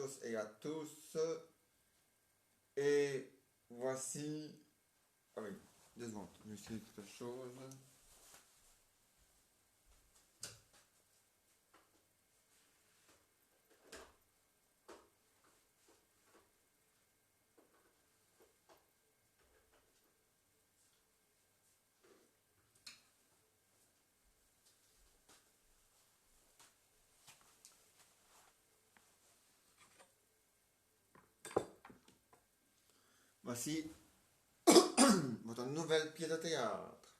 tous et à tous. Et voici... Ah oui, 2 secondes, je vais essayer quelque chose. Voici votre nouvelle pièce de théâtre.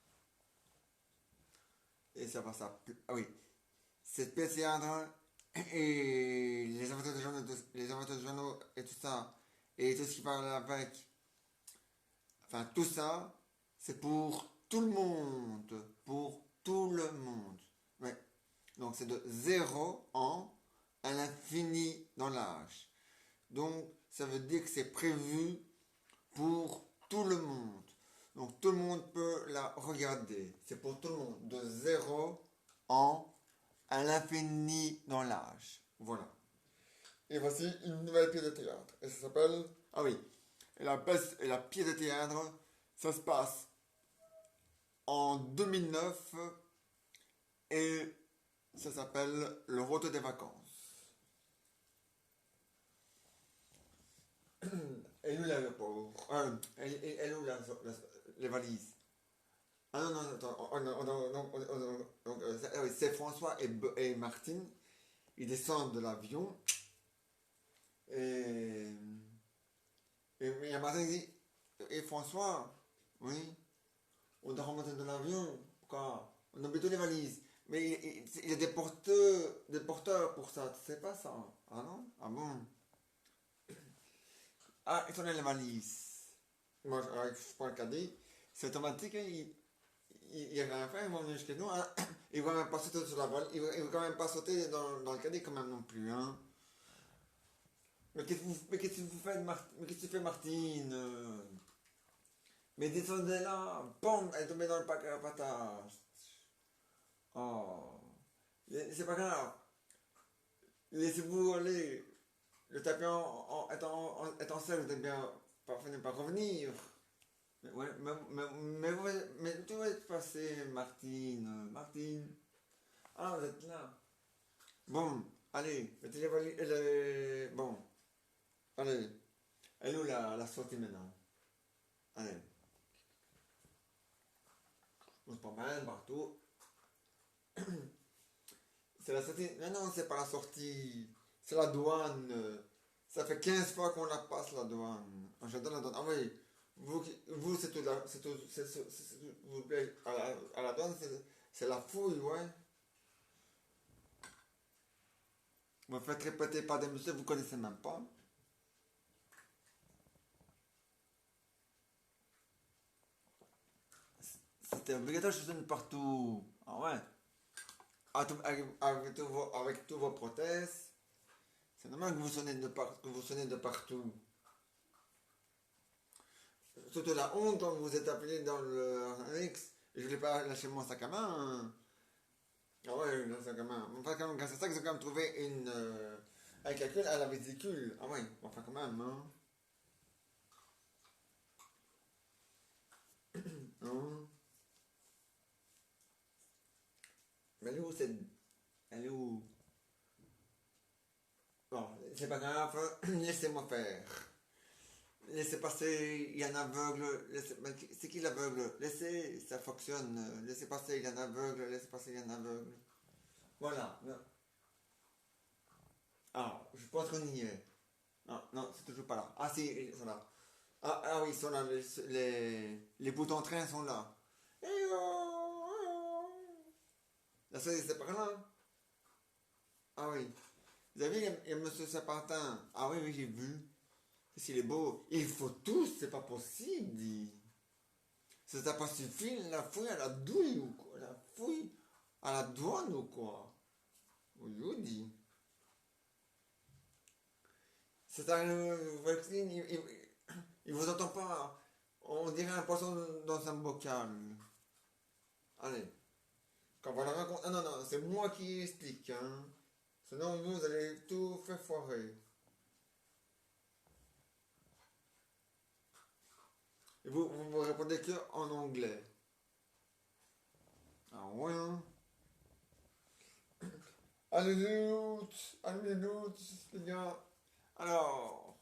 Et ça va s'appeler... Ah oui, cette pièce de théâtre et les avatars de journaux et tout ça, et tout ce qui parle avec... Enfin, tout ça, c'est pour tout le monde. Pour tout le monde. Ouais. Donc, c'est de 0 ans à l'infini dans l'âge. Donc, ça veut dire que c'est prévu pour tout le monde. Donc, tout le monde peut la regarder. C'est pour tout le monde. De 0 ans à l'infini dans l'âge. Voilà. Et voici une nouvelle pièce de théâtre. Et ça s'appelle... Ah oui. Et la pièce de théâtre, ça se passe en 2009 et ça s'appelle Le Retour des vacances. Elle où l'aéroport elle où les valises? Ah non, non, attends, oui, c'est François et Martine. Ils descendent de l'avion et, et Martine dit, et François, oui, on doit remonter de l'avion, quoi? On oublie toutes les valises. Mais il y a des porteurs pour ça, tu sais pas ça? Ah non? Ah bon? Ah, ils sont dans les valises. Moi, je prends le caddie, c'est automatique, hein, il n'y a rien à faire, ils vont venir jusqu'à nous, hein. Ils vont même pas sauter sur la valise, ils vont quand même pas sauter dans le caddie quand même non plus, hein. Mais qu'est-ce que vous faites, mais qu'est-ce que tu fais, Martine? Mais descendez là, boum, elle est tombée dans le pack à patates. Oh, c'est pas grave. Laissez-vous aller. Le tapis étant seul, vous êtes bien pas fini par revenir. Mais, ouais, mais tu vas être passé, Martine. Martine. Ah, vous êtes là. Bon, allez, mettez les valises. Bon, allez. Elle est où la sortie maintenant? Allez. On se promène partout. C'est la sortie. Non, non, c'est pas la sortie. C'est la douane. Ça fait 15 fois qu'on la passe, la douane. J'adore la douane. Ah oui, vous c'est tout la. C'est tout. Vous plaît, à la douane, c'est la fouille, ouais. Vous faites répéter par des messieurs que vous connaissez même pas. C'était obligatoire, je sonne partout. Ah ouais. Avec tous vos prothèses. C'est normal que vous sonnez de partout. Surtout la honte quand vous êtes appelé dans le X. Je voulais pas lâcher mon sac à main, hein. Ah ouais, le sac à main. Enfin, grâce à ça, ils ont quand même trouvé un calcul à la vésicule. Ah ouais, enfin quand même, hein. Hein. Mais elle est où cette... Elle est où? Bon, c'est pas grave, laissez-moi faire. Laissez passer, il y a un aveugle. C'est qui l'aveugle? Laissez, ça fonctionne. Laissez passer, il y a un aveugle. Laissez passer, il y a un aveugle. Voilà. Ah, je pense qu'on y est. Non, non, c'est toujours pas là. Ah si, ils sont là. Ah oui, ils sont là. Les boutons train sont là. La c'est par là. Ah oui. Vous avez vu, il y a Monsieur Sapantin. Ah oui, oui, j'ai vu. S'il est beau. Il faut tous, c'est pas possible, dit. Ça t'a pas suffi la fouille à la douille ou quoi? La fouille à la douane ou quoi? Oui, je vous dis. C'est un vaccin, il vous entend pas. On dirait un poisson dans un bocal. Allez. Quand on va la raconter. Ah non, non, c'est moi qui explique, hein. Sinon, vous allez tout faire foirer. Et vous répondez que en anglais. Ah ouais, hein. Allez, les gars. Alors,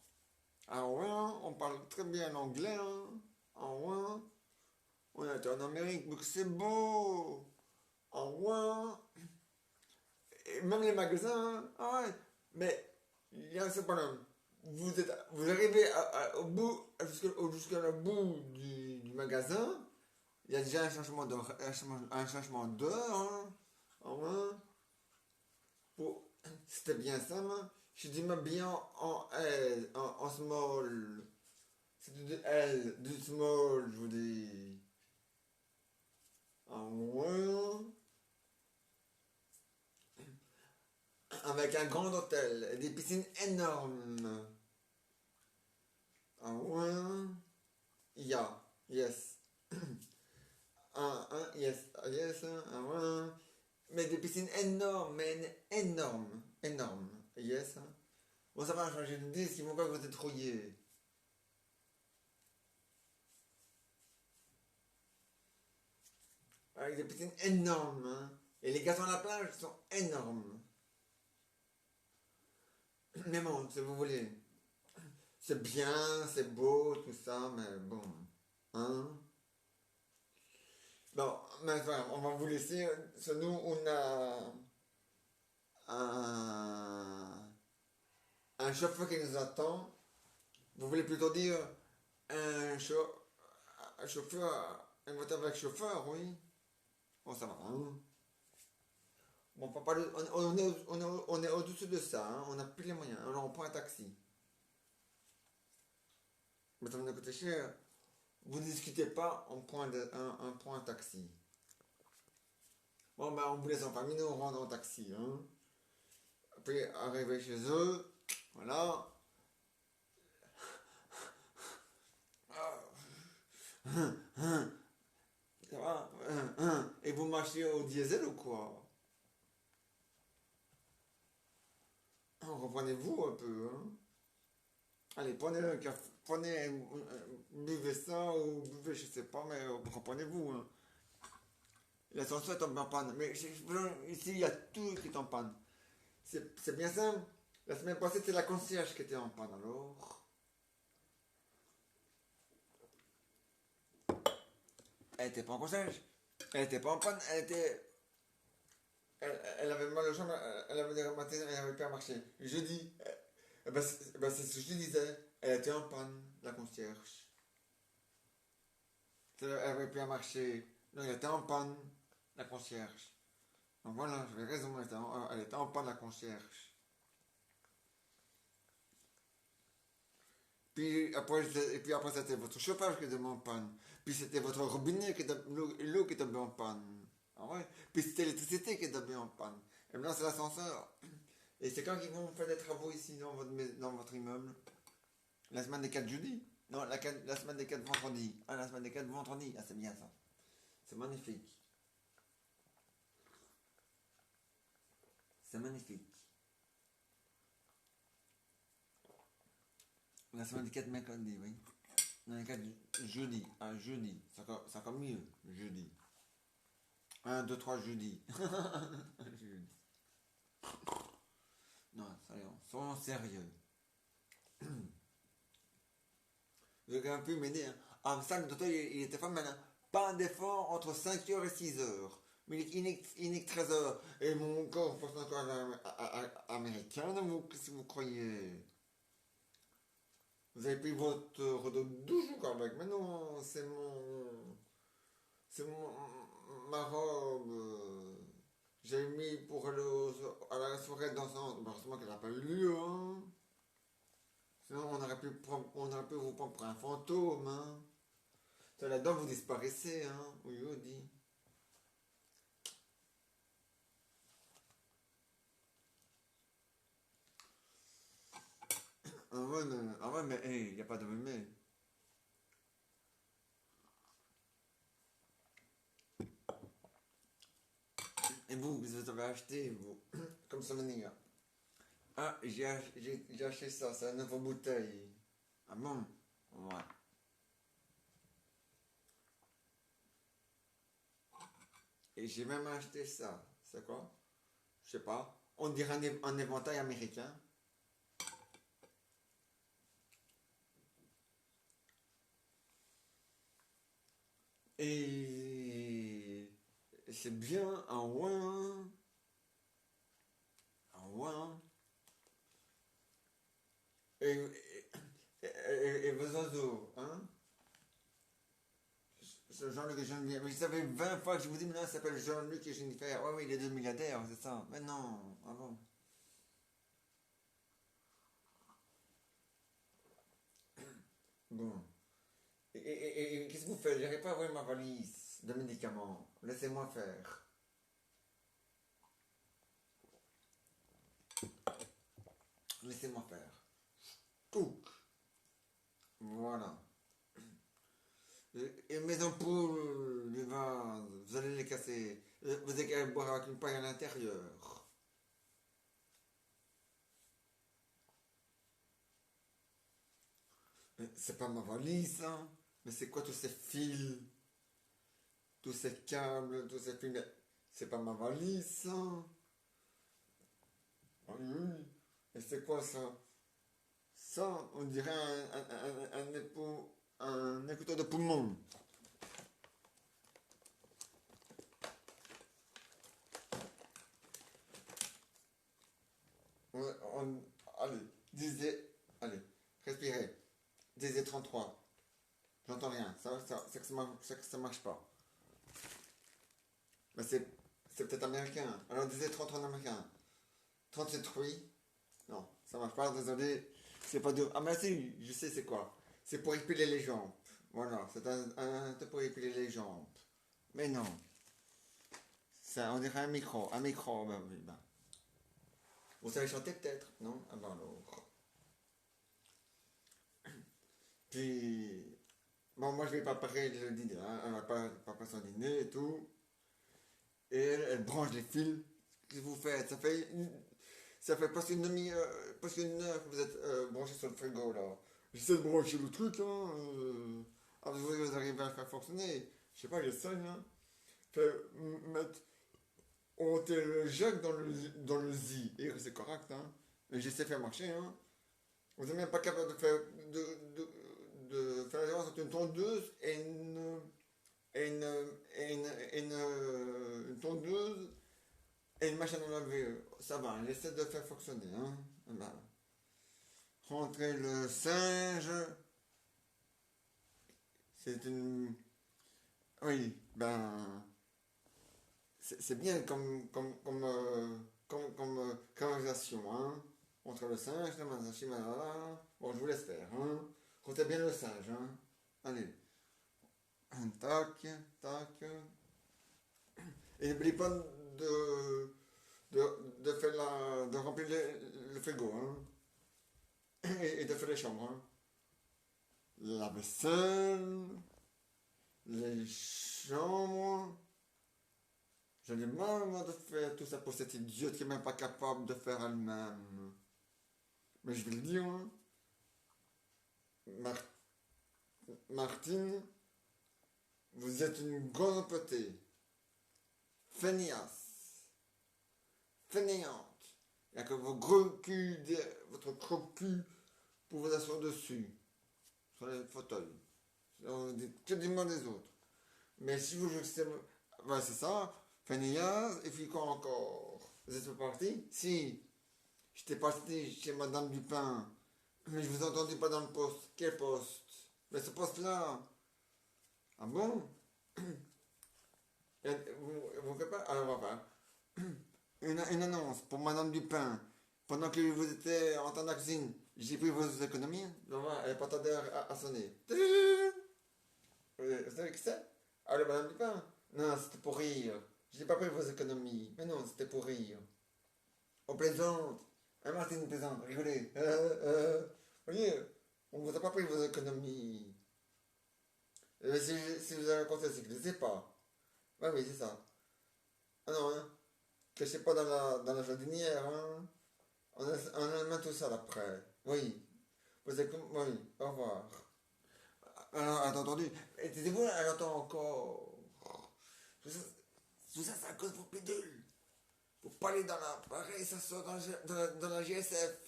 ah ouais, hein, on parle très bien anglais, hein. Ah ouais, hein. On est en Amérique, mais que c'est beau. Ah ouais, hein. Et même les magasins, hein. Ah ouais. Mais il y a un seul problème. Vous arrivez au bout, jusqu'à bout du magasin. Il y a déjà un changement d'heure, hein. Ah ouais. C'était bien ça, hein. Je dis même bien en L, en small. C'était de L, du small, je vous dis. Ah ouais. Avec un grand hôtel, et des piscines énormes. Ah ouais. Yeah, yes. Yes, yes, ah ouais. Mais des piscines énormes, mais énormes, énormes. Yes. Bon, ça va changer de disque, ils vont pas vous êtes rouillés. Avec des piscines énormes, hein. Et les gazons à la plage sont énormes. Mais bon, si vous voulez. C'est bien, c'est beau, tout ça, mais bon. Hein? Bon, mais enfin, on va vous laisser. Nous, on a un, un chauffeur qui nous attend. Vous voulez plutôt dire un, un chauffeur, une voiture avec chauffeur, oui? Bon, ça va, hein? Bon, papa, on est au-dessus de ça, hein? On n'a plus les moyens. Alors, on prend un taxi. Mais ça va nous coûter cher. Vous ne discutez pas, on prend un taxi. Bon, ben, on vous laisse en famille, nous, on rentre en taxi, hein? Puis, arrivé chez eux, voilà. Ça va? Et vous marchez au diesel ou quoi? Reprenez-vous un peu, hein? Allez, prenez un café, prenez, buvez ça ou buvez, je sais pas, mais reprenez-vous, hein. L'ascenseur tombe en panne. Mais ici, il y a tout qui est en panne. C'est bien simple. La semaine passée, c'est la concierge qui était en panne, alors. Elle était pas en concierge. Elle était pas en panne, elle était. Elle avait mal au chambre, elle avait des rhumatismes, elle n'avait pas marché. Jeudi, c'est ce que je disais. Elle était en panne, la concierge. Elle avait plus à marcher. Donc elle était en panne, la concierge. Donc voilà, j'avais raison, elle était en panne, la concierge. Et puis après, c'était votre chauffage qui était en panne. Puis c'était votre robinet qui était, l'eau qui était en panne. Ah ouais. Puis c'était l'électricité qui était en panne. Et maintenant, c'est l'ascenseur. Et c'est quand ils vont faire des travaux ici dans votre immeuble? La semaine des 4 jeudi? Non, la semaine des 4 vendredi. Ah, la semaine des 4 vendredi. Ah, c'est bien ça. C'est magnifique. C'est magnifique. La semaine des 4 mercredi, oui. Non, les 4 jeudi. Ah, jeudi. C'est encore mieux. Jeudi. Un 2 3 jeudi. Jeudi. Non, soyons sérieux. Vous avez un peu m'aider, hein. Ah, ça, le docteur, il était pas mal, hein. Pas d'effort entre 5 heures et 6 heures. Mais il est 13 heures. Et mon corps, pense encore américain, si vous croyez. Vous avez pris votre douche encore avec. Mais non, ma robe. J'ai mis pour aller à la soirée dansante. Heureusement qu'elle n'a pas eu lieu, hein. Sinon, on aurait pu vous prendre pour un fantôme, hein. Ça, là-dedans, vous disparaissez, hein. Oui, on dit. Ah ouais, mais il n'y a pas de mais. Et vous avez acheté, vous, comme souvenir. Ah, j'ai acheté ça, c'est une nouvelle bouteille. Ah bon? Ouais. Et j'ai même acheté ça. C'est quoi? Je sais pas. On dirait un éventail américain. Et c'est bien un ouin. Un ouin. Et vos oiseaux, hein? Ce Jean-Luc et Jennifer. Mais ça fait 20 fois que je vous dis, maintenant ça s'appelle Jean-Luc et Jennifer. Ouais, oui, les deux milliardaires, c'est ça. Mais non, ah bon. Bon. Et qu'est-ce que vous faites? J'arrive pas à ouvrir ma valise de médicaments. Laissez-moi faire. Laissez-moi faire. Tout. Voilà. Et mes ampoules, les vases, vous allez les casser. Vous allez qu'à boire avec une paille à l'intérieur. Mais c'est pas ma valise, hein. Mais c'est quoi tous ces fils, tous ces câbles, tous ces fils? Mais c'est pas ma valise, hein. Ah oui, oui. Et c'est quoi ça? Ça, on dirait un écouteur de poumon. Allez, disait, allez, respirez. Disait 33. J'entends rien. C'est que ça marche pas. Mais c'est peut-être américain. Alors disait 33 en américain. 37 oui. Non, ça marche pas, désolé. C'est pas de. Ah, mais si, je sais c'est quoi. C'est pour épiler les jambes. Voilà, c'est un truc pour épiler les jambes. Mais non. Ça, on dirait un micro. Un micro, ben oui, ben. Vous savez chanter peut-être, non? Ah ben alors. Puis. Bon, moi je vais pas préparer le dîner, hein. Elle va pas préparer son dîner et tout. Et elle branche les fils. Qu'est-ce que vous faites? Ça fait presque une demi-heure, presque une heure que vous êtes branché sur le frigo là. J'essaie de brancher le truc, hein. Vous arrivez à le faire fonctionner. Je sais pas, j'essaie, hein. Fait, mettre, on monter le jack dans le Z. Et c'est correct, hein. Mais j'essaie de faire marcher, hein. Vous n'êtes même pas capable de faire la différence entre une tondeuse et une tondeuse et une machine à laver. Ça va, j'essaie de faire fonctionner, hein. Ben, rentrer le singe, c'est une. Oui, ben. C'est bien comme conversation, hein. Entre le singe, la machine à laver. Bon, je vous laisse faire, hein. Comptez bien le singe, hein. Allez. Tac, tac. Et n'oubliez pas de remplir le frigo, hein. Et de faire les chambres, hein. La vaisselle, les chambres. J'en ai marre moi, de faire tout ça pour cette idiote qui est même pas capable de faire elle-même. Mais je vais le dire, hein. Mar- Martine, vous êtes une grande potée. Feignasse. Fainéante. Il n'y a que votre gros cul pour vous asseoir dessus. Sur les fauteuils. On dit que du mal des autres. Mais si vous jouez ben c'est ça. Feignasse, et puis quoi encore? Vous êtes pas parti? Si. J'étais parti chez Madame Dupin. Mais je vous ai entendu pas dans le poste. Quel poste? Mais ce poste-là. Ah bon? Vous faites pas? Alors, on va faire une annonce pour Madame Dupin. Pendant que vous étiez en temps de la cuisine, j'ai pris vos économies. Elle n'est pas tardée à sonner. Vous savez qui c'est? Allô, Madame Dupin? Non, c'était pour rire. J'ai pas pris vos économies. Mais non, c'était pour rire. On plaisante. Hein, Martine plaisante. Rigolez. Voyez, on vous a pas pris vos économies. Si vous avez compté, c'est que je ne sais pas. Ouais, oui, c'est ça. Ah non, hein. Cachez pas dans la jardinière, hein. On met tout ça après. Oui. Vous êtes comme. Oui, au revoir. Alors, attends, entendu. Taisez-vous, elle entend encore. Tout ça, c'est à cause de vos pidules. Faut pas aller dans la... Pareil, ça sort dans la GSF.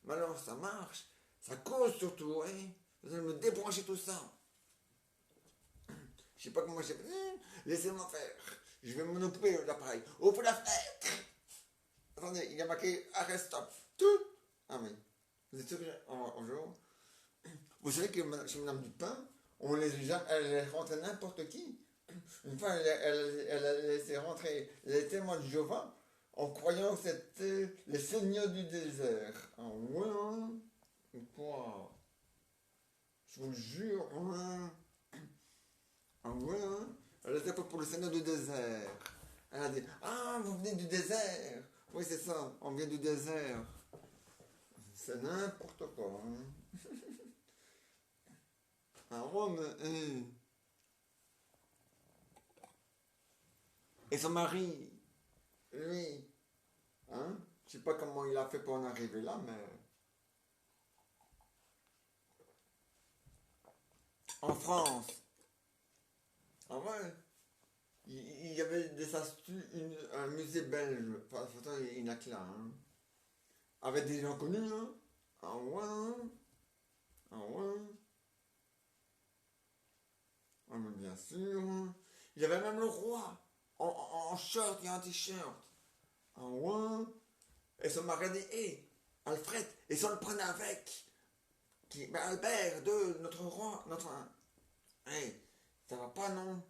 Mais alors, ça marche. Ça cause surtout, hein. Vous allez me débrancher tout ça. Je sais pas comment j'ai fait. Laissez-moi faire. Je vais m'en occuper de l'appareil. Ouvre la fenêtre. Attendez, il y a marqué arrêt stop. Tout. Ah oui. Vous êtes sûr que un jour. Vous savez que chez Madame Dupin, elle rentrait n'importe qui. Une fois, elle a laissé rentrer les témoins de Jéhovah en croyant que c'était les seigneurs du désert. Ah ouais, hein? Quoi? Je vous le jure, hein? Ah ouais, hein? Elle était pas pour le seigneur du désert. Elle a dit, ah, vous venez du désert. Oui, c'est ça, on vient du désert. C'est n'importe quoi, hein? À Rome, hein? Et son mari, lui, hein? Je sais pas comment il a fait pour en arriver là, mais... En France, ah ouais, il y avait des astuces, un musée belge, enfin, pourtant il n'y en a que là, hein? Avec des gens connus, hein? Ah ouais, hein? Ah ouais, ah, mais bien sûr, hein? Il y avait même le roi, en short et en t-shirt. Ah ouais, et son mari dit, hé, Alfred, et si on le prenait avec? Ben Albert, notre roi, notre... Hey, ça va pas, non?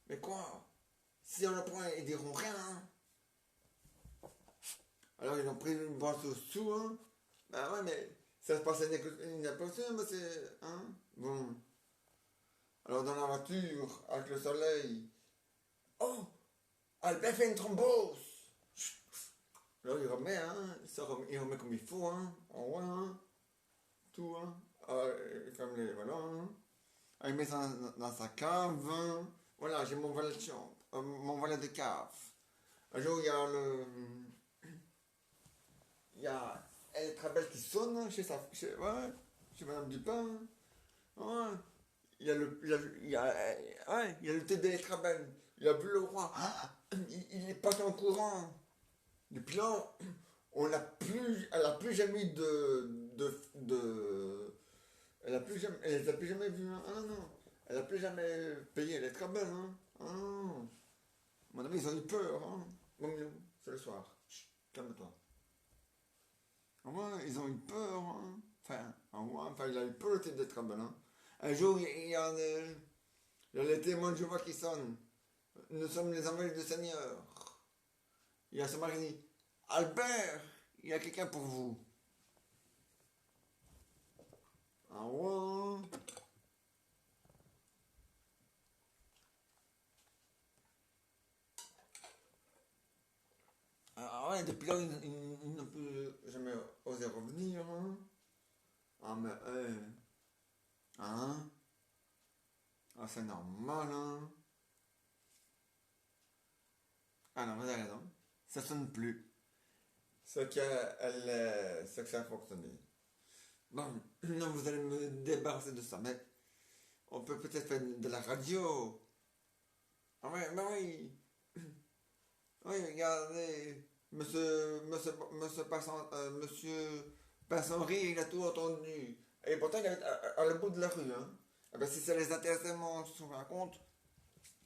Mais quoi? Si on le prend, ils diront rien, hein? Alors ils ont pris une brosse au sous, hein? Ben ouais, mais ça se passait inaperçu, mais c'est... Hein? Bon. Alors dans la voiture, avec le soleil... Oh! Albert fait une thrombose! Alors il remet, hein? Il remet comme il faut, hein? En ouais, hein? Tout, hein? Comme les... Voilà, hein? Ah, il met ça dans sa cave, hein? Voilà, j'ai mon valet de chambre, mon valet de cave. Un jour, il y a le... Il y a elle très belle qui sonne ouais, chez Madame Dupin. Ouais. Il y a le thé d'elle très belle. Il a vu le roi. Ah, il est parti en courant. Depuis là, elle a plus jamais eu elle les a plus jamais vus. Hein. Ah non, elle a plus jamais payé. Elle est très belle. Hein. Ah non. Mon ami, ils ont eu peur. Hein. Bon, c'est le soir. Chut, calme-toi. Ouais, ils ont eu peur, hein. Enfin, il a eu peur d'être très belle, hein. Un jour, il y a les témoins de Jéhovah qui sonnent. Nous sommes les envoyés du Seigneur. Il y a ce mari qui dit, Albert, il y a quelqu'un pour vous. Ah ouais. Ah ouais, depuis là, il n'a plus jamais osé revenir, hein. Ah mais, hein. Ah, c'est normal, hein. Ah non, vous avez raison. Ça sonne plus. Ce que ça a fonctionné. Bon, non, vous allez me débarrasser de ça, mais on peut peut-être faire de la radio. Ah ouais, bah oui. Oui, regardez. Monsieur Passonry, il a tout entendu. Et pourtant, il est à le bout de la rue, hein. Ah ben, si ça les intéresse tellement, on se rend compte,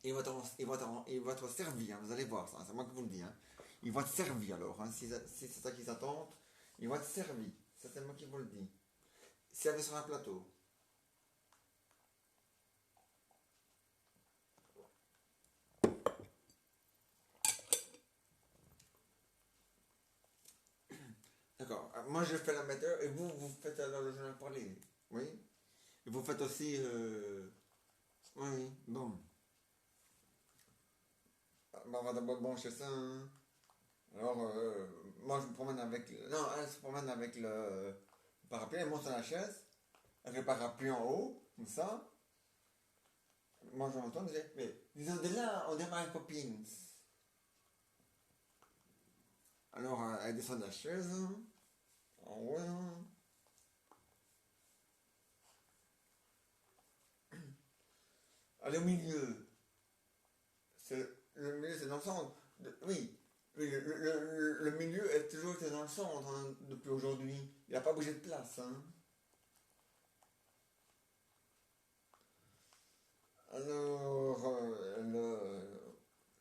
ils vont être servis, hein, vous allez voir ça, c'est moi qui vous le dis. Hein. Ils vont être servis alors, hein, si c'est ça qu'ils attendent, ils vont être servis, c'est moi qui vous le dis. Servis sur un plateau. D'accord, moi je fais l'amateur et vous faites alors le journal parlé. Oui. Et vous faites aussi... Oui, bon. On va d'abord brancher ça. Hein. Alors, moi je me promène avec... Non, elle se promène avec le parapluie, elle monte sur la chaise, avec le parapluie en haut, comme ça. Moi je m'entends, je dis, mais disons de là, on démarre Poppins. Alors, elle descend de la chaise, hein. En haut, hein. Elle est au milieu. le milieu c'est dans le centre. Oui, oui le milieu est toujours été dans le centre hein, depuis aujourd'hui. Il n'a pas bougé de place. Hein. Alors,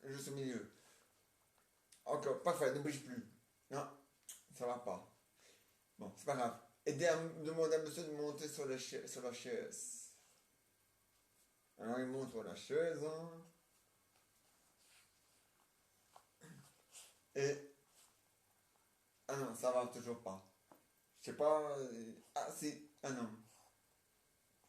juste au milieu. Encore, parfait, ne bouge plus. Non, ça va pas. Bon, c'est pas grave. Demandez à monsieur de monter sur la chaise. Alors il monte sur la chaise. Hein, et. Ah non, ça va toujours pas. Je sais pas. Ah si, ah non.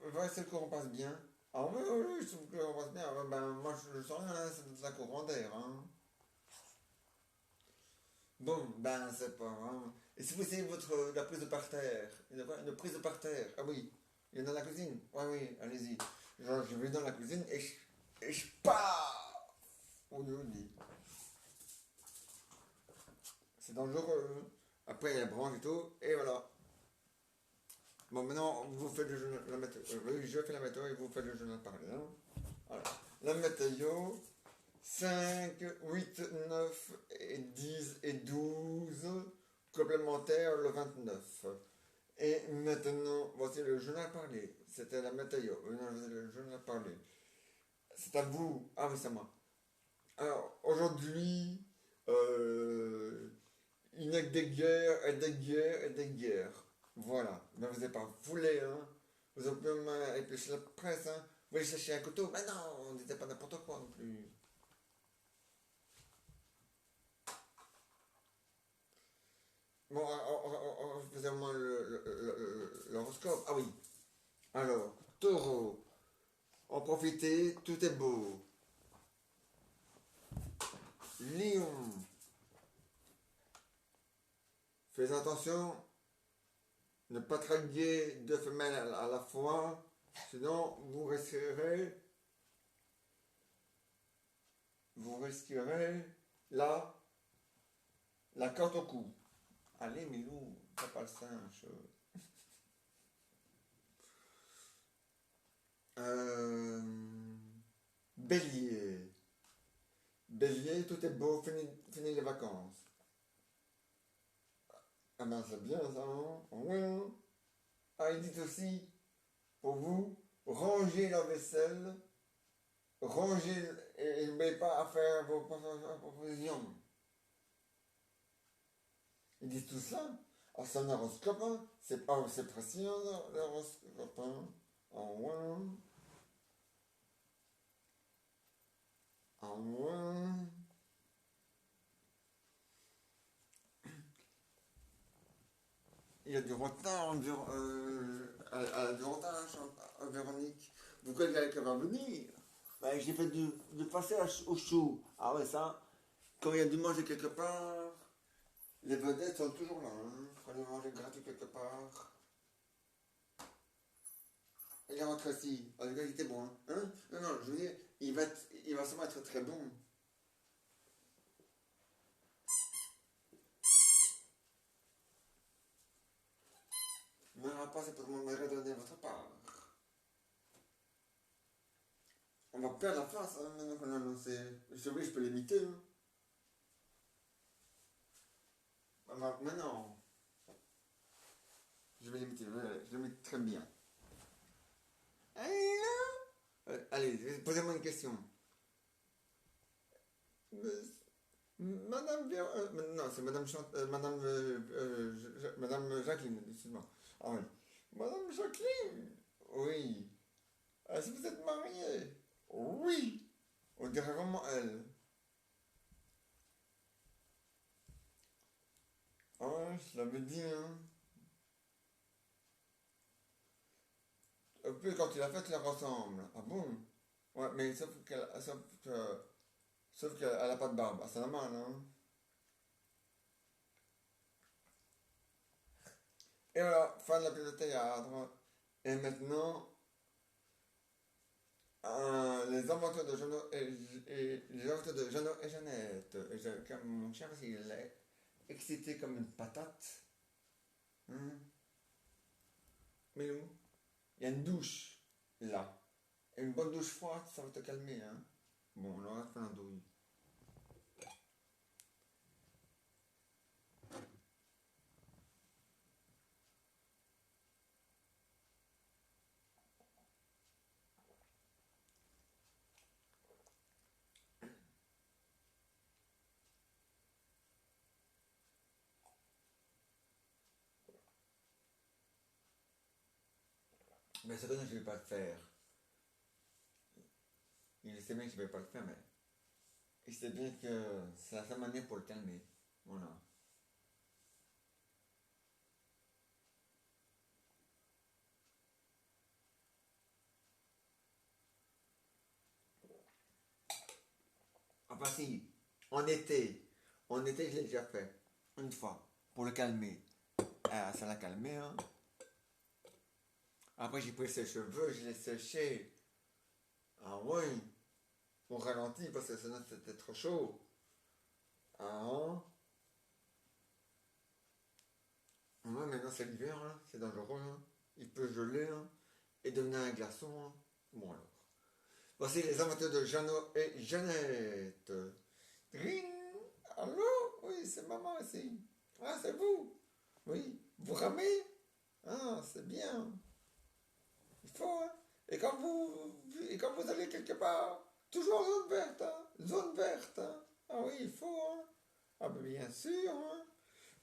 Ouais, c'est le courant passe bien. Ah oui, oui, oui, je trouve que le courant passe bien. Ah, ben, moi je sens rien, hein, c'est de la courant d'air. Hein. Bon, ben c'est pas grave. Et si vous essayez la prise de parterre, une prise de parterre, ah oui, il y en a dans la cuisine. Oui, oui, allez-y. Genre, je vais dans la cuisine et je pars. On nous dit. C'est dangereux. Hein. Après, il y a la branche et tout, et voilà. Bon, maintenant, vous faites le jeu, la météo. Oui, je fais la météo et vous faites le journal parlé. Hein. Voilà. La météo, 5, 8, 9, et 10 et 12 complémentaires le 29. Et maintenant, voici le journal parlé. C'était la météo. Maintenant, voici le journal parlé. C'est à vous. Ah oui, c'est à moi. Alors, aujourd'hui, il n'y a que des guerres et des guerres et des guerres. Voilà. Ne vous êtes pas foulé, hein. Vous avez pu éplucher la presse, hein. Vous voulez chercher un couteau. Mais non, on n'était pas n'importe quoi non plus. Bon, on faisait au moins l'horoscope. Ah oui. Alors, taureau. En profitez, tout est beau. Lion. Faites attention, ne pas draguer deux femelles à la fois, sinon vous risquerez la, la corde au cou. Allez, Milou, t'as pas le singe. Euh, Bélier. Bélier, tout est beau, fini les vacances. Ah ben c'est bien ça, hein? Oui, hein. Ah, il dit aussi, pour vous, rangez la vaisselle, rangez et n'oubliez pas à faire vos propositions. Ils disent tout ça. Ah, c'est un horoscope, hein? C'est précis, hein, l'horoscope, hein? Ah ouais, hein. Ah ouais, hein. Il y a du retard, du retard, Véronique. Vous croyez qu'elle va venir? Ben, j'ai fait du passage au chou. Ah ouais, ça, quand il y a du manger quelque part, les vedettes sont toujours là. Hein. Quand il y a manger gratuit quelque part. Il est rentré ici. Ah, le gars, il était bon. Hein? Non, non, je veux dire, il va sûrement être très bon. Mais pas, c'est pour me redonner votre part. On va perdre la face, hein, maintenant qu'on a annoncé. Je oui, je peux l'imiter. Hein. Mais non. Je vais l'imiter, je l'imite très bien. Allez, posez-moi une question. Madame non, c'est Madame Jacqueline, excuse-moi. Ah oui. Madame Jacqueline. Oui. Est-ce que vous êtes mariée? Oui. On dirait vraiment elle. Ah ouais, je l'avais dit, hein. Puis quand il a fait, elle ressemble. Ah bon? Ouais, mais sauf qu'elle a pas de barbe. Ah, c'est normal, hein. Et voilà, fin de la pièce de théâtre. Et maintenant, les aventures de Jeannot les aventures de Jeannot et Jeannette. Mon cher, il est excité comme une patate. Hein? Mais où? Il y a une douche, là. Et une bonne douche froide, ça va te calmer, hein. Bon, on aura fait l'andouille. Mais c'est que je ne vais pas le faire. Il sait bien que je ne vais pas le faire, mais il sait bien que c'est la seule manière pour le calmer. Voilà. Enfin si, en été, je l'ai déjà fait. Une fois. Pour le calmer. Ah, ça l'a calmé, hein. Après j'ai pris ses cheveux, je l'ai séché. Ah oui. On ralentit parce que sinon c'était trop chaud. Ah. Ouais, maintenant c'est l'hiver, hein. C'est dangereux, hein. Il peut geler, hein. Et devenir un glaçon, hein. Bon alors. Voici les aventures de Jeannot et Jeannette. Tring. Allô? Oui, c'est maman ici. Ah, c'est vous? Oui. Vous ramez? Ah, c'est bien. Il faut, hein. Et quand vous allez quelque part, toujours en zone verte, hein. Zone verte, hein. Ah oui, il faut, hein. Ah ben bien sûr, hein.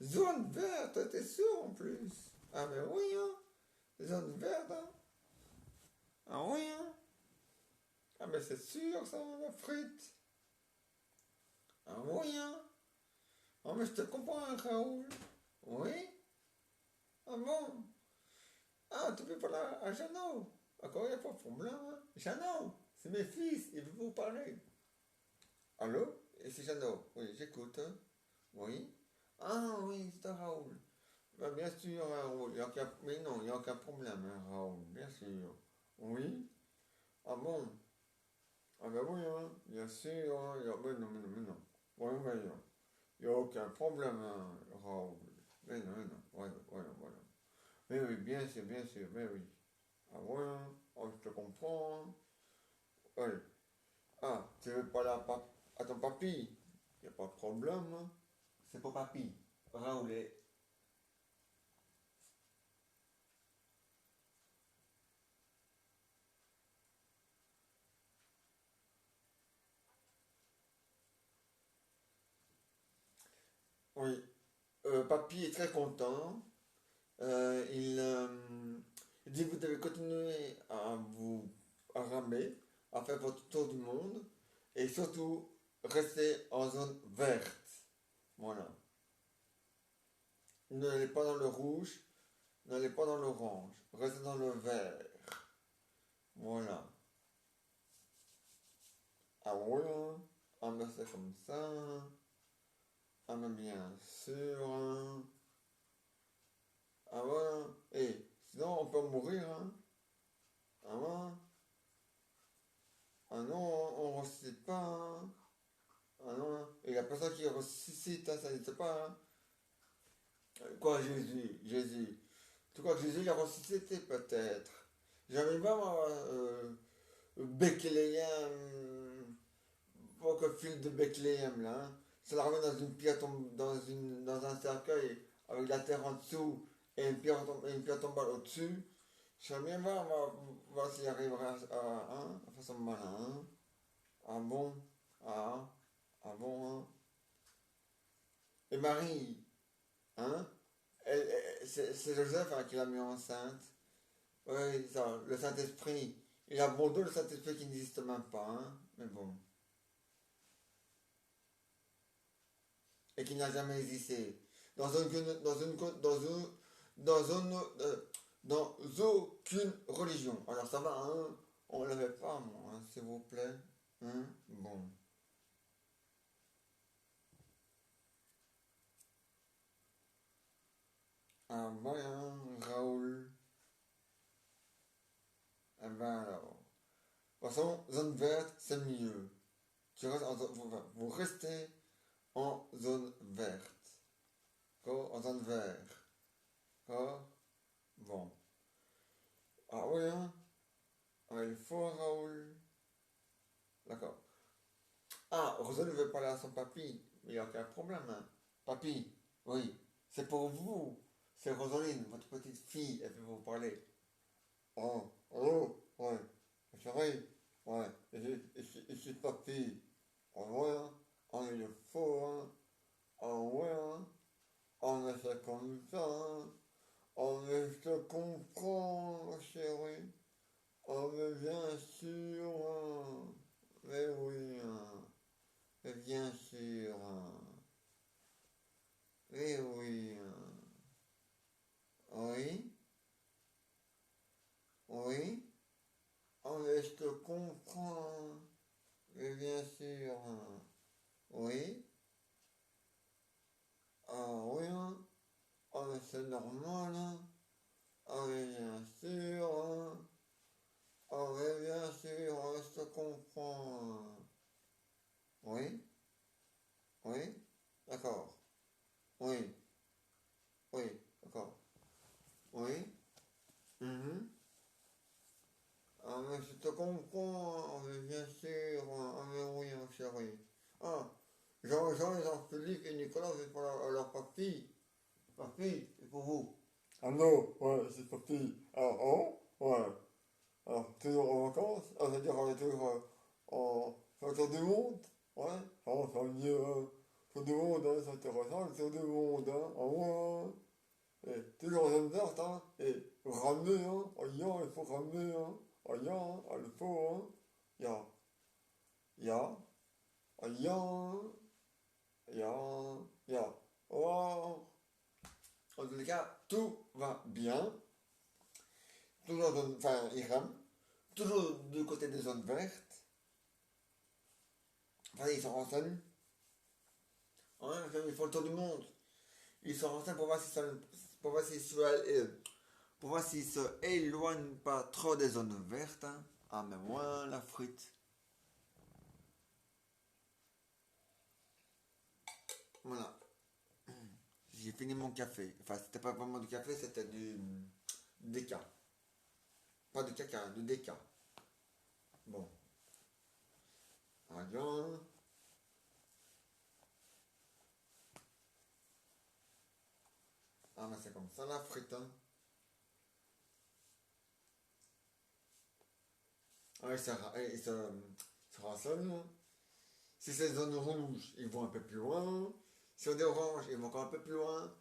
Zone verte, t'es sûr en plus. Ah ben oui, hein. Zone verte, hein. Ah oui, hein. Ah ben c'est sûr ça, la frite. Ah oui, hein. Ah mais je te comprends, hein, Raoul. Oui? Ah bon? Ah, tu peux parler à Jeannot. Encore il n'y a pas de problème, hein. Jeannot, c'est mes fils, ils veulent vous parler. Allô? Et c'est Jeannot. Oui, j'écoute. Oui. Ah oui, c'est Raoul. Ben, bien sûr, Raoul. Mais non, il n'y a aucun problème, hein, Raoul. Bien sûr. Oui. Ah bon? Ah ben oui, hein. Bien sûr. Hein. Mais non, mais non, mais non. Oui, oui, non. Il n'y a aucun problème, hein, Raoul. Mais non. Voilà, voilà, voilà. Mais oui, bien sûr, mais oui. Ah ouais, hein. Oh, je te comprends. Hein. Oui. Ah, tu veux parler à ton papy? Il n'y a pas de problème, hein. C'est pour papy. Raoul est. Oui. Papy est très content. Il dit que vous devez continuer à ramer, à faire votre tour du monde et surtout rester en zone verte. Voilà. N'allez pas dans le rouge, n'allez pas dans l'orange, restez dans le vert. Voilà. Ah ouais, ah mais c'est comme ça. Ah mais bien sûr. Hein. Ah ouais. Et sinon on peut mourir. Hein. Ah ouais. Ah non, on ne ressuscite pas. Hein. Ah non. Et la personne qui ressuscite, hein, ça n'existe pas. Hein. Quoi, Jésus? Jésus. Tu crois que Jésus il a ressuscité peut-être? J'avais pas moi, Bethléem, pour que fil de Bethléem là. Hein. Ça la remet dans une pierre dans un cercueil avec la terre en dessous et une pierre tombale au-dessus. J'aimerais bien voir s'il arrivera à faire son malin. Hein. Ah bon? Ah, ah bon? Hein. Et Marie, hein? C'est Joseph hein, qui l'a mis enceinte. Oui, ça, le Saint-Esprit. Il a bon dos le Saint-Esprit qui n'existe même pas. Hein. Mais bon. Et qui n'a jamais existé. Dans une, dans une, dans une, dans une, dans aucune religion. Alors ça va, hein, on ne l'avait pas, moi, hein, s'il vous plaît. Hein, bon. Ah ben, hein, Raoul. Eh ben alors. De toute façon, zone verte, c'est mieux. Vous restez en zone verte. D'accord? En zone verte. D'accord? Bon. Ah oui, hein? Ah, il faut, Raoul. D'accord. Ah, Rosalie veut parler à son papy. Il n'y a aucun problème. Hein. Papy, oui, c'est pour vous. C'est Rosaline, votre petite fille, elle veut vous parler. Oh, oh, ouais. Chérie, ouais. Ici, papy. Oh, ouais, hein. Oh, il est faux, hein. Oh, ouais, hein. On est fait comme ça, hein. Oh, mais je te comprends, chérie. bien sûr. Oui. Ah oui, hein. Ah mais c'est normal, hein. Ah oui, bien sûr, hein. Ah oui, bien sûr, je te comprends. Oui, oui, d'accord. Oui, oui, d'accord. Oui, mhm. Ah mais je te comprends, ah, mais bien sûr, ah mais oui, mon chéri. Ah, Jean-Philippe et Nicolas, c'est pour leur papy. Papy, c'est pour vous. Ah non, ouais, c'est papy. Ah, oh, ouais. Alors, toujours en vacances, c'est-à-dire on est toujours en tour du monde, ouais, ça veut dire tour du monde, hein, c'est intéressant, le tour du monde, hein, ah ouais, et toujours en zone verte, hein, et ramener, hein, ah ya, il faut ramener, hein, ah ya, hein, ah, il faut, hein, ya, ya, ah ya, hein, ya, ya, wow. En tous les cas, tout va bien, toujours dans, enfin, il rame, toujours du côté des zones vertes, enfin, ils se renseignent. Ouais, ils font le tour du monde. Ils se renseignent pour voir si ça, pour voir s'ils se, pour voir s'ils se éloignent pas trop des zones vertes, hein. Ah, mais moi, la frite. Voilà. J'ai fini mon café. Enfin, c'était pas vraiment du café, c'était du déca. Pas de caca, du déca. Bon. Alors. Ah, mais c'est comme ça la frite, hein. Ah, se renseignent, hein. Si c'est zone rouge, ils vont un peu plus loin. Si on est orange, ils vont encore un peu plus loin.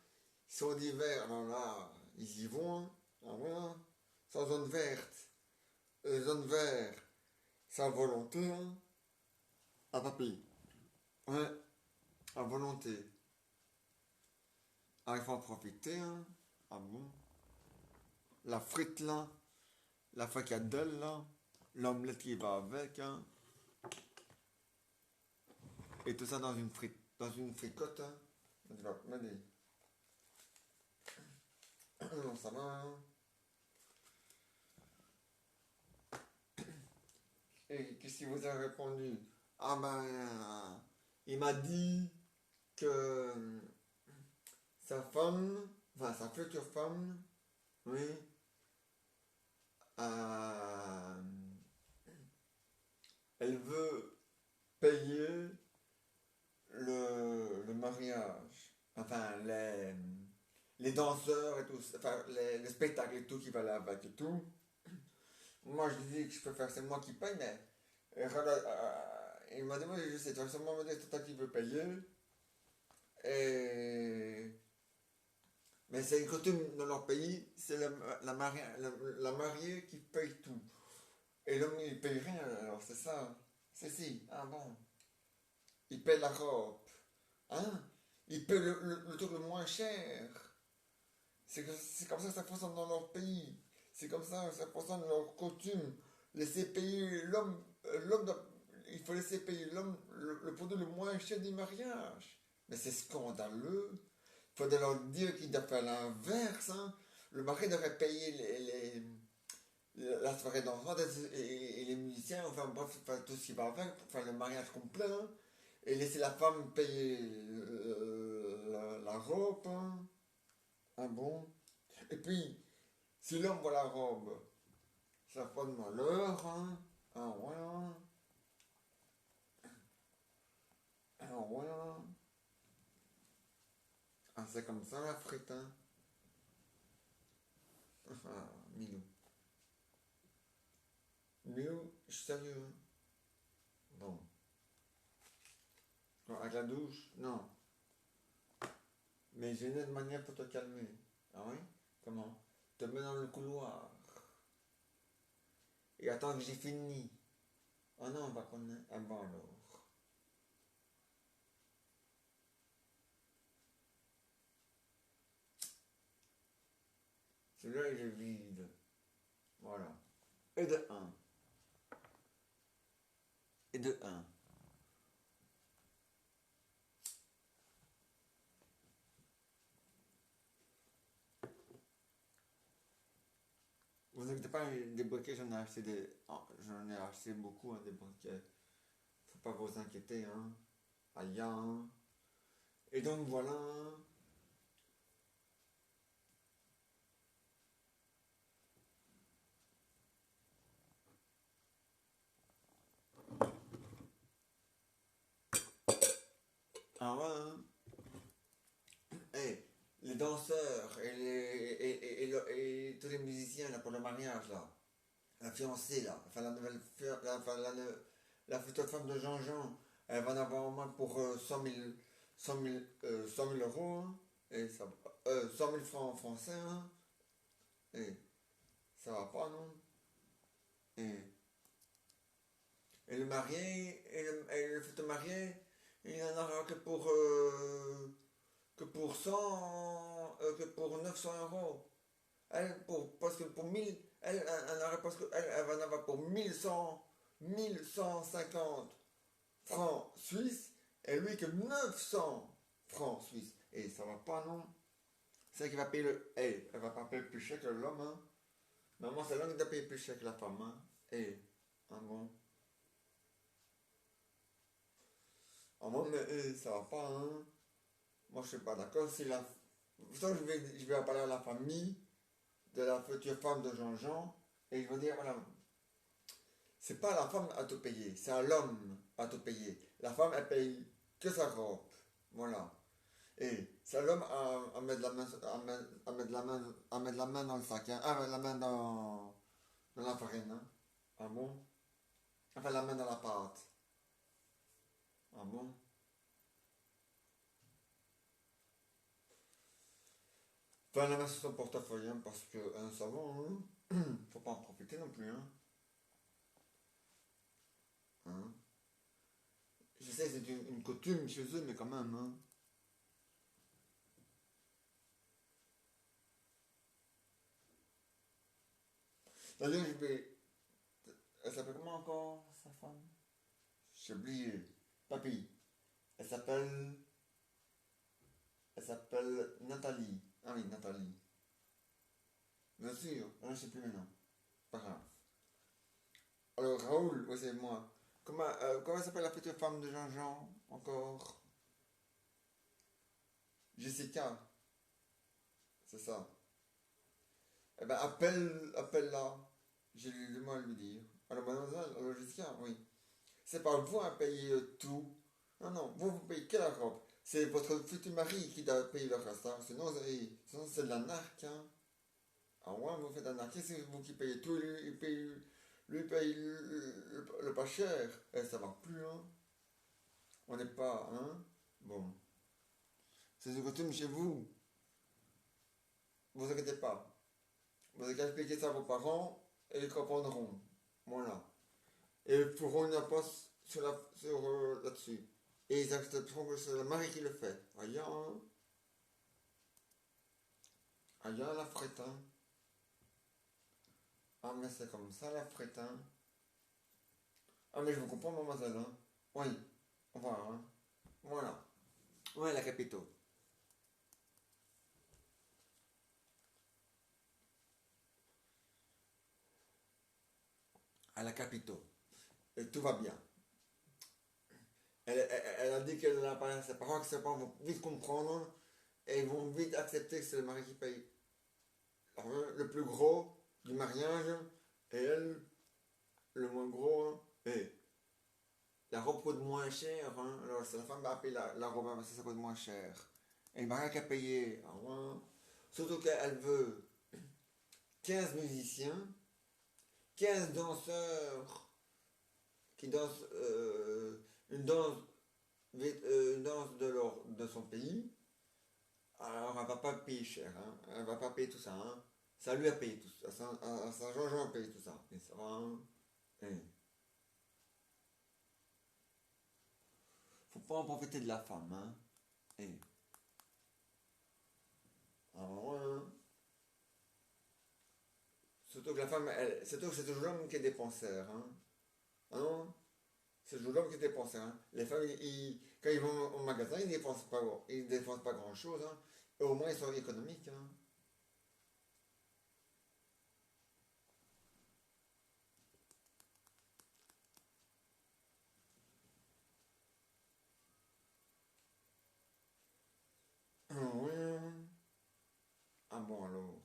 Si on dit vert, alors là, ils y vont, hein. Ah voilà. Sans zone verte. Zone verte, c'est à volonté, hein. Ah papy. Ouais, à volonté. Ah, il faut en profiter, hein. Ah bon. La frite là, la fricadelle là, l'omelette qui va avec, hein. Et tout ça dans une frite, dans une fricotte, hein. Tu vas me dire. Non, ça va, hein. Et qu'est-ce qu'il vous a répondu? Ah ben, il m'a dit que sa femme, enfin sa future femme, oui, euh, elle veut payer le mariage. Enfin, les danseurs et tout, enfin, les spectacles et tout qui va là avec et tout. Moi, je dis que je peux faire, c'est moi qui paye, mais il m'a dit, moi, je sais, tu vas seulement me dire que c'est toi qui veux payer. Et mais c'est une coutume dans leur pays, c'est la mariée qui paye tout. Et l'homme, il paye rien, alors c'est ça. C'est si, ah bon. Il paye la robe. Hein? Il paye le truc le moins cher. C'est comme ça que ça fonctionne dans leur pays. C'est comme ça que ça fonctionne dans leur coutume. Laisser payer l'homme, il faut laisser payer l'homme le produit le moins cher du mariage. Mais c'est scandaleux. Il faudrait leur dire qu'ils doivent faire l'inverse, hein. Le mari devrait payer la soirée d'enfant et les musiciens, enfin bref, enfin, tout ce qui va avec, pour faire le mariage complet, hein. Et laisser la femme payer la robe, hein. Ah bon? Et puis, si l'homme voit la robe, ça n'a pas de malheur, hein. Ah voilà. Ah voilà. Ah, c'est comme ça la frite, hein. Ah, Milou. Milou, je suis sérieux, hein. Bon. Bon, avec la douche, non. Mais j'ai une autre manière pour te calmer. Ah oui? Comment? Te mets dans le couloir. Et attends que j'ai fini. Oh non, on va connaître. Ah bon alors. Celui-là, il est vide. Voilà. Et de un. Et de un. vous inquiétez pas, des briquets, j'en ai acheté j'en ai acheté beaucoup, hein, des briquets. Faut pas vous inquiéter, hein. Aïe, hein. Et donc voilà, hein. Ah ouais, hein. Eh, les danseurs et tous les musiciens là, pour le mariage là, la fiancée là, enfin la nouvelle, la future femme de Jean-Jean, elle va en avoir au moins pour 100 000 euros, hein. Et ça, 100 000 francs français, hein. Et ça va pas, non? Et, et le marié, et le futur marié, il n'en aura que pour 100, que pour 900 euros. Parce que pour 1000, elle aurait parce que elle va en avoir pour 1150 francs suisses, et lui que 900 francs suisses. Et ça va pas, non? C'est elle qui va payer elle va pas payer plus cher que l'homme, hein. Maman, c'est l'homme qui doit payer plus cher que la femme, hein. Ah bon? Ah bon, mais ça va pas, hein. Moi, je suis pas d'accord. Si la... Ça, je vais en parler à la famille de la future femme de Jean-Jean, et je vais dire, voilà, c'est pas la femme à tout payer, c'est à l'homme à tout payer. La femme, elle paye que sa robe. Voilà. Et c'est à l'homme à mettre la main, à mettre la main dans le sac, hein. À mettre la main dans la farine, hein. Ah bon? Enfin, la main dans la pâte. Ah bon? Enfin, la main sur son portefeuille, hein, parce que un savon, hein, faut pas en profiter non plus, hein. Hein. Je sais, c'est une coutume chez eux, mais quand même, hein. D'ailleurs, je vais. Elle s'appelle comment encore, sa femme? J'ai oublié. Papy. Elle s'appelle. Elle s'appelle Nathalie. Ah oui, Nathalie. Bien sûr, je ne sais plus maintenant. Pas grave. Alors, Raoul, oui, c'est moi. Comment s'appelle la petite femme de Jean-Jean encore? Jessica, c'est ça. Eh ben, appelle-la. J'ai le mot à lui dire. Alors, mademoiselle, alors Jessica, oui. C'est pas vous à payer tout. Non, non, vous payez que la robe. C'est votre futur mari qui doit payer le reste, hein. Sinon c'est de l'arnaque, hein. Ah ouais, vous faites arnaquer, c'est vous qui payez tout, lui paye le pas cher. Eh, ça va plus, hein. On n'est pas, hein. Bon. C'est une coutume chez vous. Vous inquiétez pas. Vous avez qu'à expliquer ça à vos parents et ils comprendront. Voilà. Et ils feront une impasse là-dessus. Et ils accepteront que c'est le mari qui le fait. Aïe, hein. Aïe, la frette, hein. Ah, mais c'est comme ça, la frette, hein. Ah, mais je vous comprends, mademoiselle, hein. Oui, on va, hein. Voilà. Ouais, la capitale. À la capitale. Et tout va bien. Elle a dit qu'elle n'a pas ses parents, que ses parents vont vite comprendre et ils vont vite accepter que c'est le mari qui paye. Alors, le plus gros du mariage et elle, le moins gros, hein. Et la robe coûte moins cher, hein. Alors c'est la femme qui va payer la robe parce que ça coûte moins cher. Et le mari qui a payé. Hein. Surtout qu'elle veut 15 musiciens, 15 danseurs qui dansent une danse de son pays. Alors elle va pas payer cher, hein. Elle va pas payer tout ça, hein. Ça lui a payé tout ça. À Saint-Jean a payé tout ça. Et ça va, hein. Et faut pas en profiter de la femme, hein. Et ah ouais, hein. Surtout que la femme, surtout que c'est toujours l'homme qui est dépenseur, hein. Ah non, c'est toujours l'homme qui est dépenseur, hein. Les femmes, quand ils vont au magasin, ils dépensent pas grand-chose, hein. Et au moins, ils sont économiques, hein. Ah bon alors.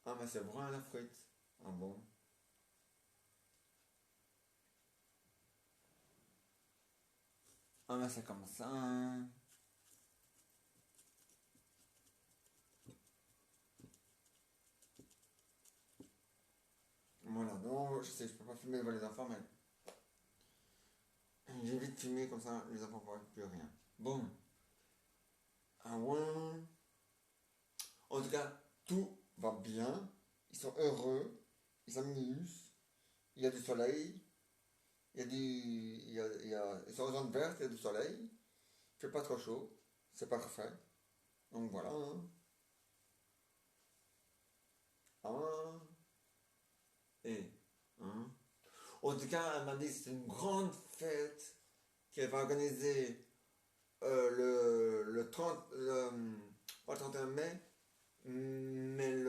Ah mais c'est brun la frite. Ah bon. Ah mais c'est comme ça, hein. Voilà, non, je sais, je peux pas filmer devant les enfants, mais j'évite de filmer comme ça, les enfants ne voient plus rien. Bon, ah ouais. En tout cas, tout va bien. Ils sont heureux, ils s'amusent, il y a du soleil, il y a du. Ils sont en zone verte, il y a du soleil, il fait pas trop chaud, c'est parfait. Donc voilà, hein. Ah, et, hein. En tout cas, elle m'a dit que c'est une grande fête qu'elle va organiser le 30, pas le 31 mai, mais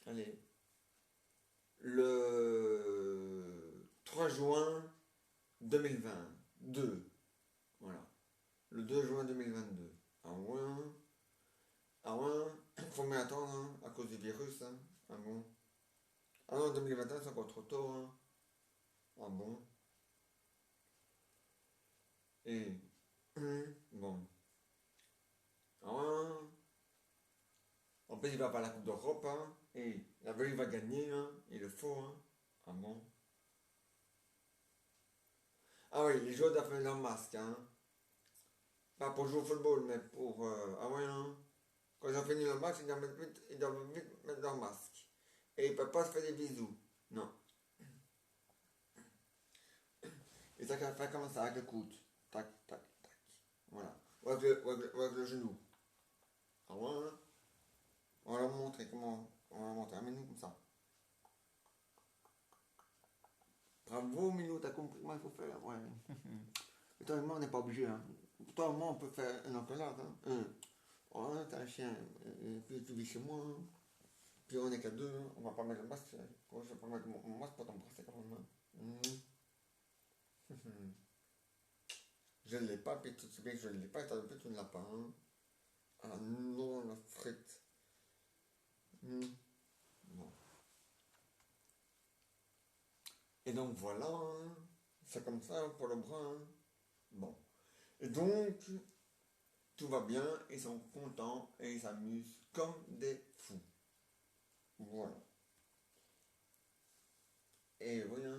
allez, le 3 juin 2022. Voilà. Le 2 juin 2022. Ah ouais. Ah ouais. Faut m'y attendre, hein, à cause du virus. Hein. Ah bon. Ah non, 2021, c'est encore trop tôt. Hein. Ah bon. Et. Bon. Ah ouais. En plus, il va pas à la Coupe d'Europe. Hein. Et la Belgique va gagner. Hein. Il le faut. Hein. Ah bon. Ah oui, les joueurs doivent mettre leur masque. Hein. Pas pour jouer au football, mais pour. Ah ouais, hein. Quand ils ont fini le match, ils doivent vite mettre leur masque. Et ils ne peuvent pas se faire des bisous. Non. Et ça qu'à faire comme ça, avec le coude. Tac, tac, tac. Voilà. Ou avec le genou. Ah ouais, hein. On va leur montrer comment. On va leur montrer. Amène-nous comme ça. Bravo, Milo, t'as compris comment il faut faire. Ouais. Et toi et moi, on n'est pas obligé. Hein. Toi et moi, on peut faire une enculade. Hein. Oh, t'as un chien. Et puis tu vis chez moi. Hein. Puis on est qu'à deux. Hein. On va pas mettre le masque. Je vais pas mettre mon masque pour t'embrasser quand même. Hein. Je ne l'ai pas, puis tu sais bien que je ne l'ai pas, et t'as tu ne l'as pas. Hein. Ah non, la frite. Bon. Et donc voilà, hein. C'est comme ça pour le bras. Hein. Bon. Et donc, tout va bien, ils sont contents et ils s'amusent comme des fous. Voilà. Et voilà.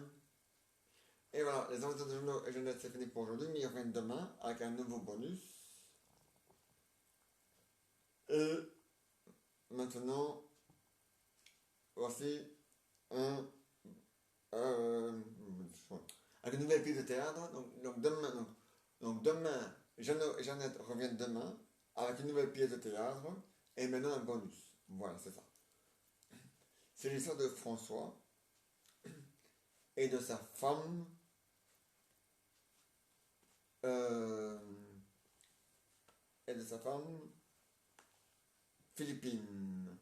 Et voilà, les amateurs de journaux et jeunesse, c'est fini pour aujourd'hui, mais ils reviennent demain avec un nouveau bonus. Et maintenant, voici un Euh, avec une nouvelle pièce de théâtre. Donc demain, Jeannot et Jeannette reviennent demain avec une nouvelle pièce de théâtre et maintenant un bonus. Voilà, c'est ça. C'est l'histoire de François et de sa femme euh, et de sa femme Philippine.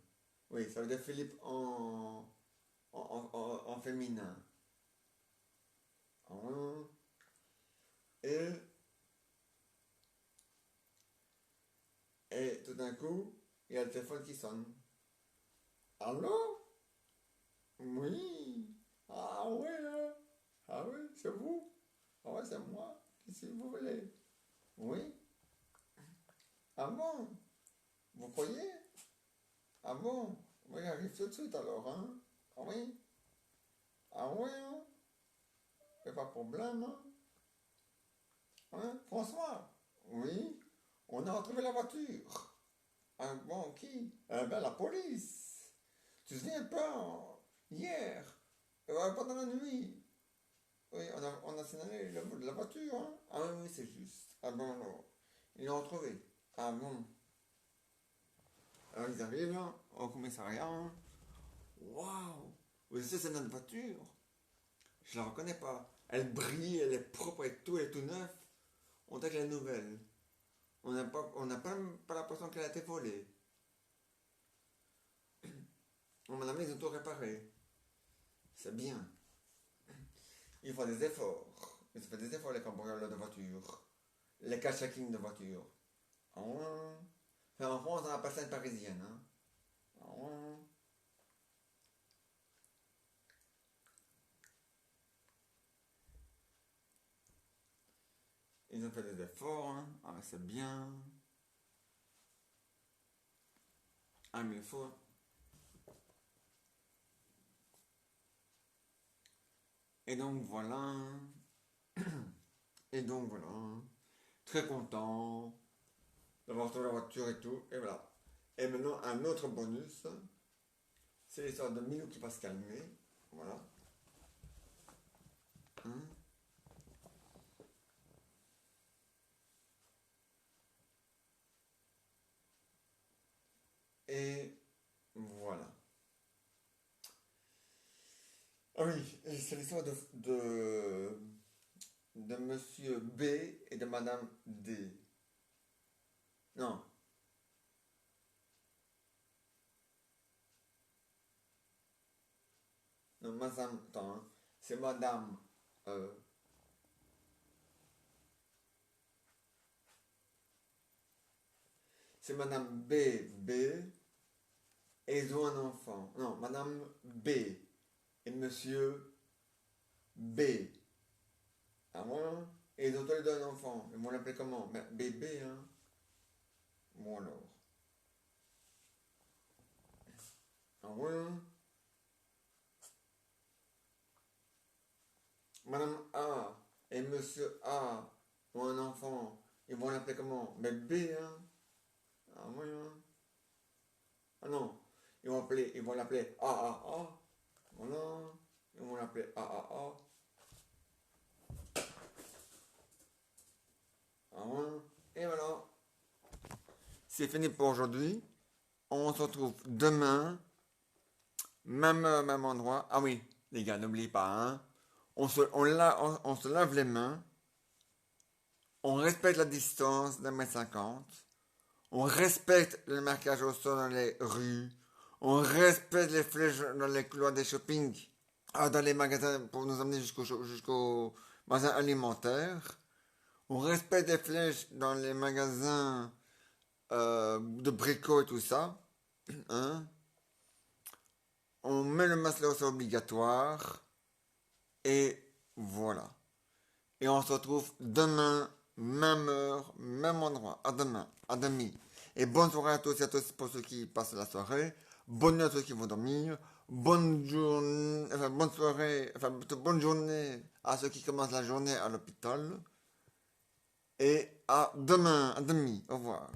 Oui, ça veut dire Philippe en féminin. Hein. Et, et tout d'un coup, il y a le téléphone qui sonne. Allô? Oui. Ah ouais, hein. Ah oui, c'est vous. Ah ouais, c'est moi. Qu'est-ce que vous voulez? Oui. Ah bon? Vous croyez? Ah bon? Oui, arrive tout de suite alors, hein? Ah oui? Ah ouais, hein? Y a pas de problème, hein? Hein? François? Oui? On a retrouvé la voiture. Ah bon, qui? Eh ben, la police. Tu te souviens pas? Hier, pendant la nuit. Oui, on a signalé le vol de la voiture, hein? Ah oui, oui, c'est juste. Ah bon, alors, ils l'ont retrouvé. Ah bon. Alors ils arrivent là, au commissariat. Hein. Waouh! Vous savez, c'est notre voiture. Je la reconnais pas. Elle brille, elle est propre et tout, elle est tout neuf. On dirait qu'elle est nouvelle. On n'a pas, pas l'impression qu'elle a été volée. On a mis ils ont tout réparé. C'est bien. Ils font des efforts. ils ont fait des efforts, les cambrioleurs de voitures. Les carjacking de voitures. Ah ouais. Enfin, en France, on appelle ça une parisienne. Hein. Ah ouais. Ils ont fait des efforts. Hein. Ah, c'est bien. Ah, mais il faut. Et donc voilà. Et donc voilà. Très content d'avoir retrouvé la voiture et tout. Et voilà. Et maintenant, un autre bonus. C'est l'histoire de Milou qui va se calmer. Voilà. Hein. Et voilà. Ah oui, et c'est l'histoire de Monsieur B et de Madame D. Non, non, Madame, attends, hein. C'est Madame, euh, c'est Madame B, et ils ont un enfant. Non, Madame B et Monsieur B. Ah bon? Et ils ont tous les deux un enfant. Ils vont l'appeler comment? Ben, bébé, hein? Bon alors. Ah bon? Madame A et Monsieur A ont un enfant. Ils vont l'appeler comment? Ben B, hein? Ah oui, hein? Ah non. Ils vont l'appeler AAA. Voilà. Ils vont l'appeler AAA. Ah ouais. Et voilà. C'est fini pour aujourd'hui. On se retrouve demain. Même, même endroit. Ah oui, les gars, n'oubliez pas, hein. On se lave les mains. On respecte la distance d'1,50 m. On respecte le marquage au sol dans les rues. On respecte les flèches dans les couloirs des shopping. Dans les magasins pour nous amener jusqu'au magasin alimentaire. On respecte les flèches dans les magasins de bricots et tout ça. Hein. On met le masque là où c'est obligatoire. Et voilà. Et on se retrouve demain, même heure, même endroit. À demain, à demi. Et bonne soirée à tous et à tous pour ceux qui passent la soirée. Bonne nuit à ceux qui vont dormir. Bonne journée, enfin bonne soirée, enfin plutôt bonne journée à ceux qui commencent la journée à l'hôpital. Et à demain, à demi. Au revoir.